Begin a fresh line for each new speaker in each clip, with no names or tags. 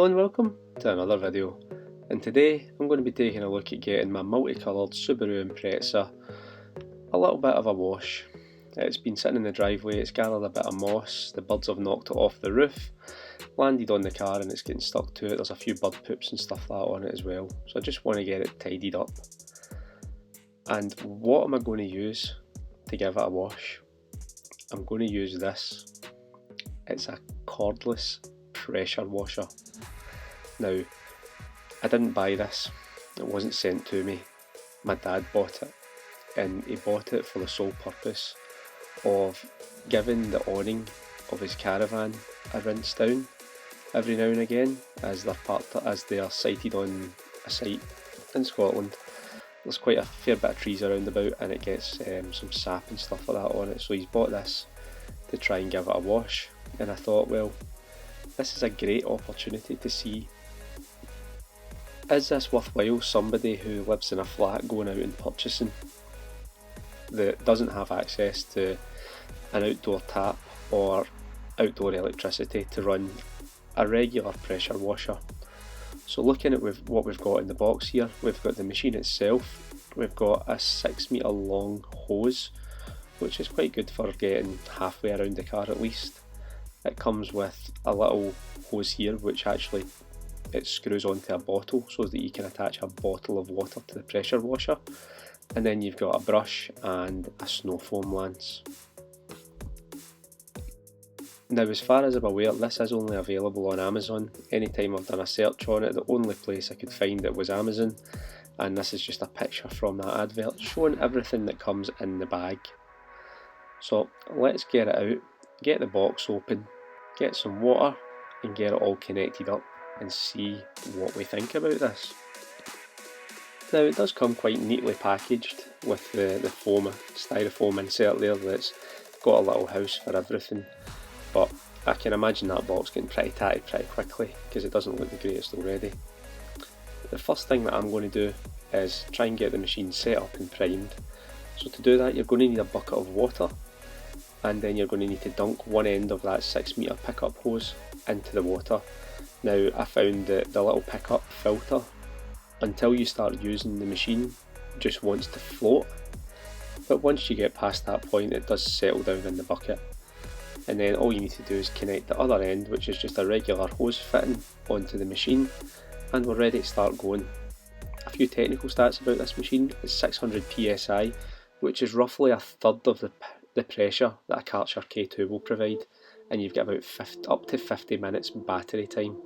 Hello and welcome to another video, and today I'm going to be taking a look at getting my multicoloured Subaru Impreza a little bit of a wash. It's been sitting in the driveway, it's gathered a bit of moss, the birds have knocked it off the roof, landed on the car and it's getting stuck to it. There's a few bird poops and stuff like that on it as well, so I just want to get it tidied up. And what am I going to use to give it a wash? I'm going to use this. It's a cordless pressure washer. Now, I didn't buy this, it wasn't sent to me. My dad bought it, and he bought it for the sole purpose of giving the awning of his caravan a rinse down every now and again, as they are sited on a site in Scotland. There's quite a fair bit of trees around about, and it gets some sap and stuff like that on it, so he's bought this to try and give it a wash. And I thought, well, this is a great opportunity to see, is this worthwhile? Somebody who lives in a flat going out and purchasing, that doesn't have access to an outdoor tap or outdoor electricity to run a regular pressure washer. So looking at what we've got in the box here, we've got the machine itself, we've got a 6 metre long hose, which is quite good for getting halfway around the car at least. It comes with a little hose here which actually it screws onto a bottle so that you can attach a bottle of water to the pressure washer, and then you've got a brush and a snow foam lance. Now, as far as I'm aware, this is only available on Amazon. Anytime I've done a search on it, the only place I could find it was Amazon, and this is just a picture from that advert showing everything that comes in the bag. So let's get it out, get the box open, get some water and get it all connected up and see what we think about this. Now, it does come quite neatly packaged with the styrofoam insert there that's got a little house for everything, but I can imagine that box getting pretty tatty pretty quickly because it doesn't look the greatest already. The first thing that I'm going to do is try and get the machine set up and primed. So to do that, you're going to need a bucket of water, and then you're going to need to dunk one end of that 6 metre pickup hose into the water. Now, I found that the little pickup filter, until you start using the machine, just wants to float, but once you get past that point it does settle down in the bucket, and then all you need to do is connect the other end, which is just a regular hose fitting, onto the machine, and we're ready to start going. A few technical stats about this machine: it's 600 psi, which is roughly a third of the pressure that a Karcher K2 will provide, and you've got about up to 50 minutes battery time.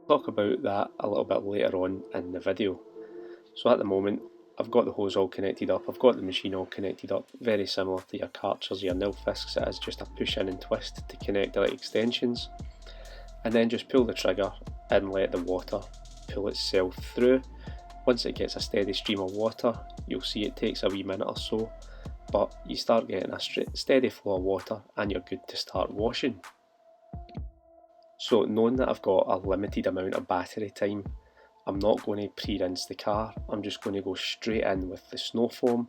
I'll talk about that a little bit later on in the video. So at the moment I've got the hose all connected up, I've got the machine all connected up, very similar to your Karchers, your Nilfisks. It is just a push in and twist to connect the extensions, and then just pull the trigger and let the water pull itself through. Once it gets a steady stream of water, you'll see it takes a wee minute or so, but you start getting a steady flow of water and you're good to start washing. So knowing that I've got a limited amount of battery time, I'm not going to pre-rinse the car, I'm just going to go straight in with the snow foam.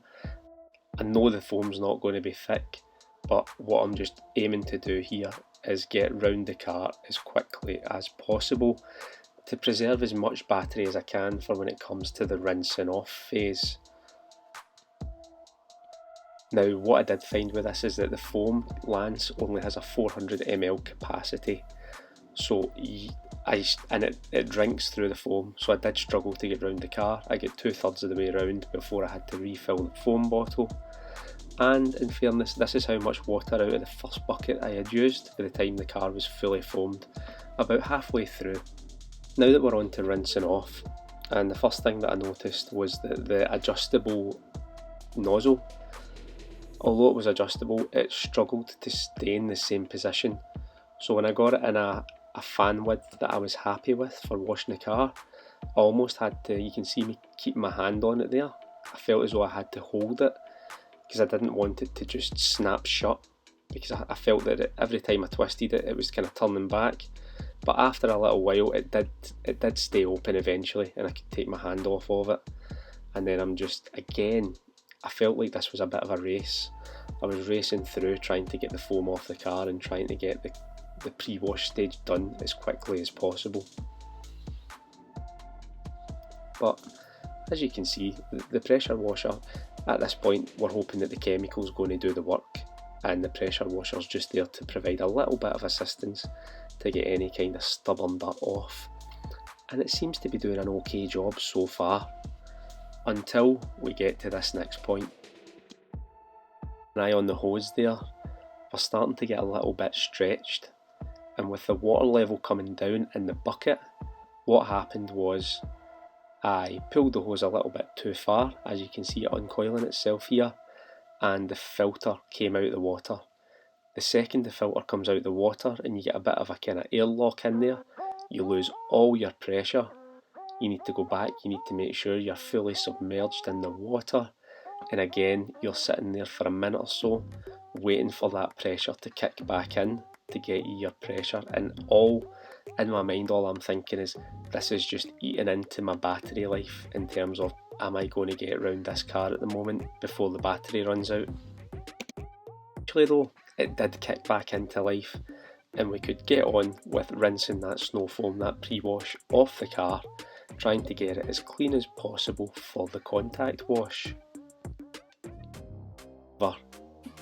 I know the foam's not going to be thick, but what I'm just aiming to do here is get round the car as quickly as possible to preserve as much battery as I can for when it comes to the rinsing off phase. Now, what I did find with this is that the foam lance only has a 400 ml capacity, so it drinks through the foam, so I did struggle to get round the car. I get 2/3 of the way round before I had to refill the foam bottle, and in fairness, this is how much water out of the first bucket I had used by the time the car was fully foamed, about halfway through. Now that we're on to rinsing off, and the first thing that I noticed was that the adjustable nozzle, although it was adjustable, it struggled to stay in the same position. So when I got it in a fan width that I was happy with for washing the car, I almost had to, you can see me keeping my hand on it there, I felt as though I had to hold it because I didn't want it to just snap shut, because I felt that every time I twisted it, it was kind of turning back. But after a little while it did stay open eventually, and I could take my hand off of it. And then I felt like this was a bit of a race. I was racing through trying to get the foam off the car and trying to get the pre-wash stage done as quickly as possible. But as you can see, the pressure washer, at this point we're hoping that the chemical's going to do the work, and the pressure washer's just there to provide a little bit of assistance to get any kind of stubborn dirt off, and it seems to be doing an okay job so far, until we get to this next point. An eye on the hose there, we're starting to get a little bit stretched, and with the water level coming down in the bucket, what happened was I pulled the hose a little bit too far, as you can see it uncoiling itself here, and the filter came out of the water. The second the filter comes out of the water and you get a bit of a kind of airlock in there, you lose all your pressure. You need to go back, you need to make sure you're fully submerged in the water, and again you're sitting there for a minute or so waiting for that pressure to kick back in to get you your pressure. And all in my mind, all I'm thinking is, this is just eating into my battery life in terms of, am I going to get around this car at the moment before the battery runs out? Actually though, it did kick back into life, and we could get on with rinsing that snow foam, that pre-wash, off the car, trying to get it as clean as possible for the contact wash. But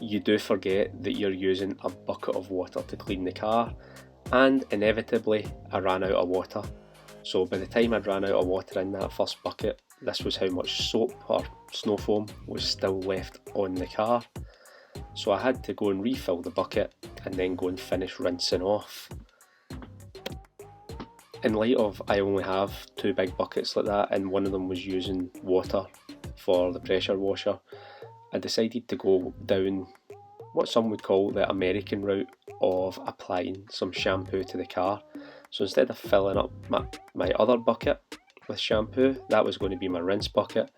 you do forget that you're using a bucket of water to clean the car, and inevitably I ran out of water. So by the time I'd ran out of water in that first bucket, this was how much soap or snow foam was still left on the car. So I had to go and refill the bucket and then go and finish rinsing off. In light of I only have 2 big buckets like that, and one of them was using water for the pressure washer, I decided to go down what some would call the American route of applying some shampoo to the car. So instead of filling up my other bucket with shampoo, that was going to be my rinse bucket,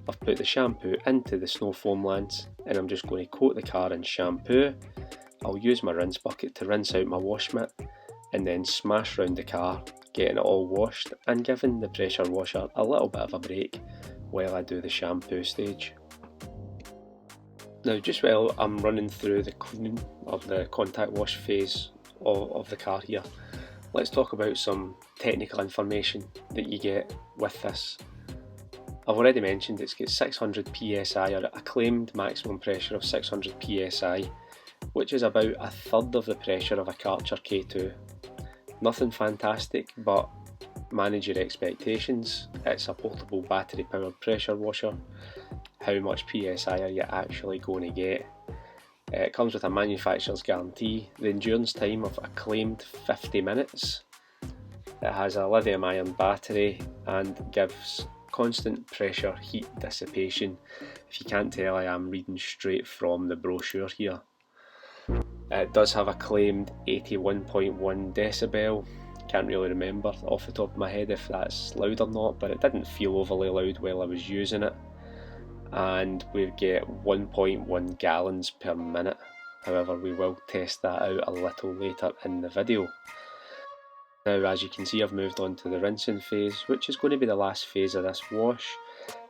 I've put the shampoo into the snow foam lands, and I'm just going to coat the car in shampoo. I'll use my rinse bucket to rinse out my wash mitt, and then smash round the car, getting it all washed and giving the pressure washer a little bit of a break while I do the shampoo stage. Now, just while I'm running through the cleaning of the contact wash phase of the car here, let's talk about some technical information that you get with this. I've already mentioned it's got 600 psi, or a claimed maximum pressure of 600 psi, which is about a third of the pressure of a Karcher K2. Nothing fantastic, but manage your expectations. It's a portable battery powered pressure washer. How much PSI are you actually going to get? It comes with a manufacturer's guarantee, the endurance time of a claimed 50 minutes. It has a lithium ion battery and gives constant pressure heat dissipation. If you can't tell, I am reading straight from the brochure here. It does have a claimed 81.1 decibel. Can't really remember off the top of my head if that's loud or not, but it didn't feel overly loud while I was using it. And we get 1.1 gallons per minute. However, we will test that out a little later in the video. Now, as you can see, I've moved on to the rinsing phase, which is going to be the last phase of this wash,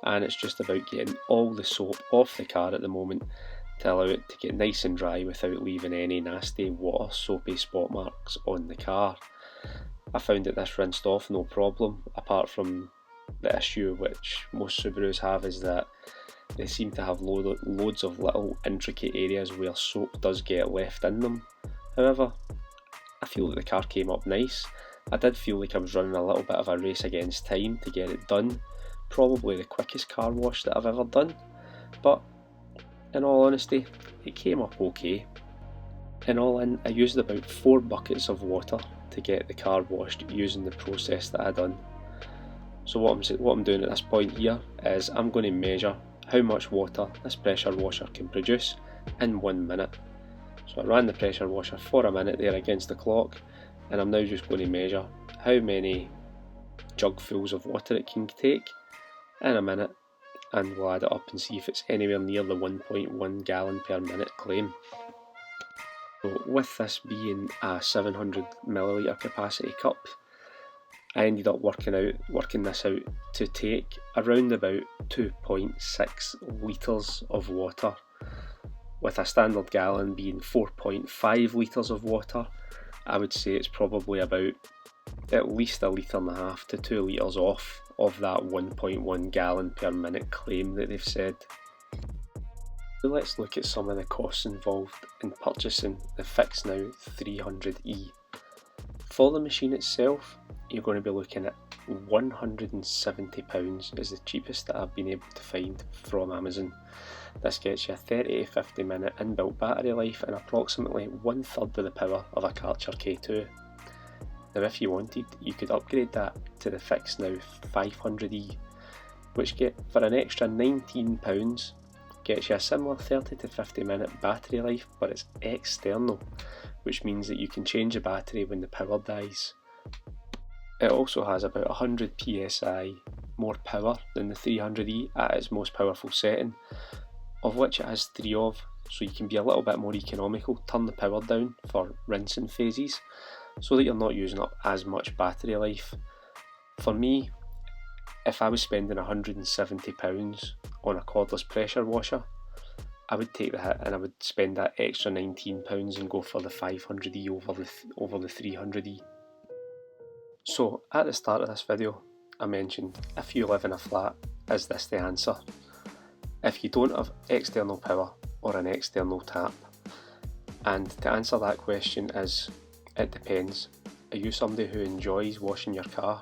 and it's just about getting all the soap off the car at the moment to allow it to get nice and dry without leaving any nasty water soapy spot marks on the car. I found that this rinsed off no problem, apart from the issue which most Subarus have, is that they seem to have loads of little intricate areas where soap does get left in them. However, I feel that the car came up nice. I did feel like I was running a little bit of a race against time to get it done. Probably the quickest car wash that I've ever done, but in all honesty, it came up okay. In all in, I used about 4 buckets of water to get the car washed using the process that I done. So what I'm doing at this point here is I'm going to measure how much water this pressure washer can produce in 1 minute. So I ran the pressure washer for a minute there against the clock, and I'm now just going to measure how many jugfuls of water it can take in a minute, and we'll add it up and see if it's anywhere near the 1.1 gallon per minute claim. So with this being a 700 milliliter capacity cup, I ended up working this out to take around about 2.6 litres of water, with a standard gallon being 4.5 litres of water. I would say it's probably about at least 1.5 litres to 2 litres off of that 1.1 gallon per minute claim that they've said. So let's look at some of the costs involved in purchasing the Fixnow 300E. For the machine itself, you're going to be looking at £170 is the cheapest that I've been able to find from Amazon. This gets you a 30 to 50 minute inbuilt battery life and approximately 1/3 of the power of a Karcher K2. Now if you wanted, you could upgrade that to the Fixnow 500E, which for an extra £19 gets you a similar 30 to 50 minute battery life, but it's external, which means that you can change the battery when the power dies. It also has about 100 psi more power than the 300E at its most powerful setting, of which it has 3 of, so you can be a little bit more economical, turn the power down for rinsing phases, so that you're not using up as much battery life. For me, if I was spending £170 on a cordless pressure washer, I would take the hit and I would spend that extra £19 and go for the 500E over the 300E. So at the start of this video, I mentioned if you live in a flat, is this the answer? If you don't have external power or an external tap, and to answer that question is, it depends. Are you somebody who enjoys washing your car,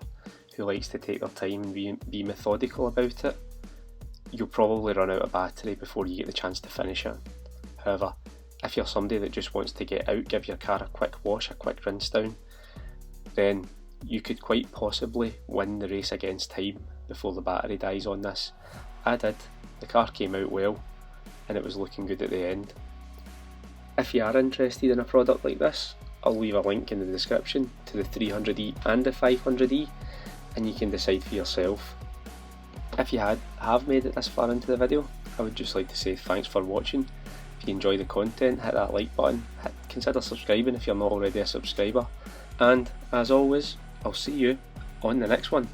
who likes to take their time and be methodical about it? You'll probably run out of battery before you get the chance to finish it. However, if you're somebody that just wants to get out, give your car a quick wash, a quick rinse down, then you could quite possibly win the race against time before the battery dies on this. I did. The car came out well and it was looking good at the end. If you are interested in a product like this, I'll leave a link in the description to the 300E and the 500E and you can decide for yourself. If you have made it this far into the video, I would just like to say thanks for watching. If you enjoy the content, hit that like button, consider subscribing if you're not already a subscriber, and as always, I'll see you on the next one.